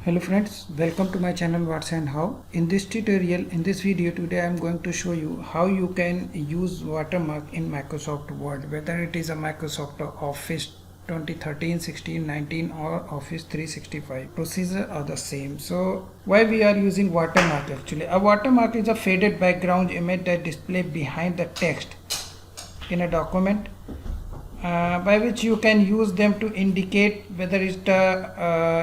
Hello friends, welcome to my channel What's and How. In this tutorial, in this video today I am going to show you how you can use watermark in Microsoft Word, whether it is a Microsoft Office 2013, 16, 19 or Office 365. Procedure are the same. So why we are using watermark actually? A watermark is a faded background image that display behind the text in a document. By which you can use them to indicate whether it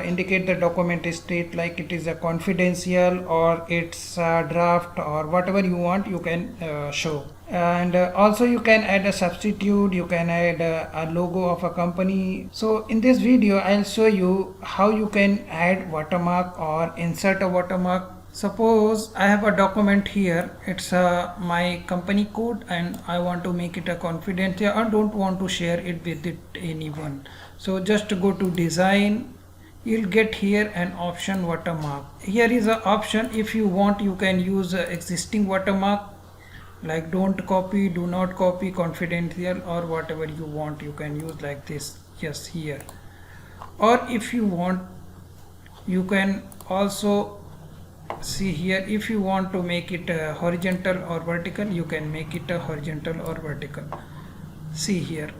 indicate the document is state like it is a confidential or it's a draft or whatever you want you can show. And also you can add a substitute, you can add a logo of a company. So in this video I'll show you how you can add watermark or insert a watermark. Suppose I have a document here, it's my company code and I want to make it a confidential or don't want to share it with anyone. So just go to design, you'll get here an option watermark. Here is an option, if you want you can use existing watermark like don't copy, do not copy, confidential or whatever you want you can use like this, yes here. Or if you want you can also see here, if you want to make it horizontal or vertical you can make it a horizontal or vertical. See here,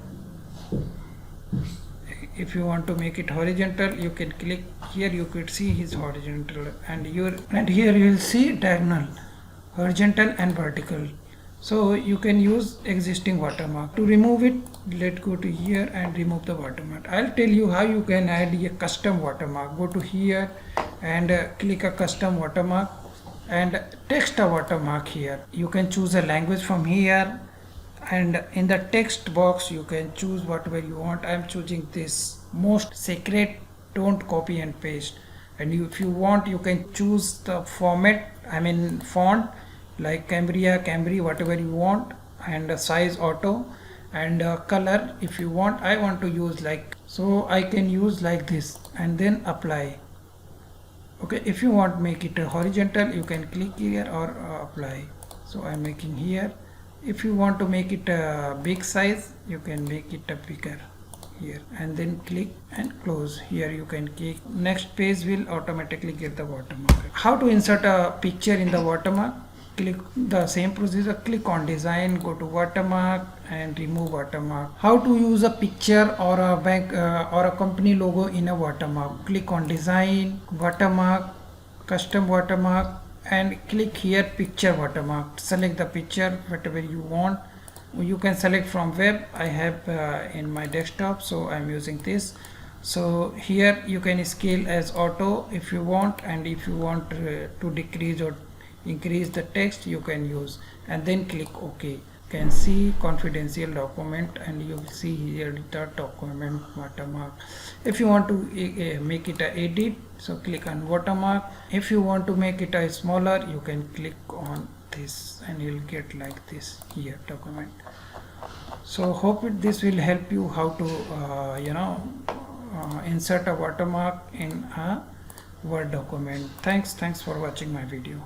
if you want to make it horizontal you can click here, you could see his horizontal and here you will see diagonal, horizontal and vertical. So you can use existing watermark. To remove it, let's go to here and remove the watermark. I'll tell you how you can add a custom watermark. Go to here and click a custom watermark and text a watermark here. You can choose a language from here and in the text box you can choose whatever you want. I'm choosing this most secret, don't copy and paste. And if you want you can choose the format, font like Cambria, Camry, whatever you want, and size auto, and color if you want. I want to use like, so I can use like this and then apply. Okay, if you want make it a horizontal you can click here or apply. So I'm making here. If you want to make it a big size you can make it a bigger here and then click and close. Here you can click, next page will automatically get the watermark. How to insert a picture in the watermark? Click the same procedure, click on design, go to watermark and remove watermark. How to use a picture or a bank or a company logo in a watermark? Click on design, watermark, custom watermark and click here picture watermark. Select the picture whatever you want. You can select from web. I have in my desktop, so I'm using this. So here you can scale as auto if you want, and if you want to decrease or increase the text you can use and then click OK. You can see confidential document and you will see here the document watermark. If you want to make it a edit, so click on watermark. If you want to make it a smaller you can click on this and you'll get like this here document. So hope this will help you how to insert a watermark in a Word document. Thanks for watching my video.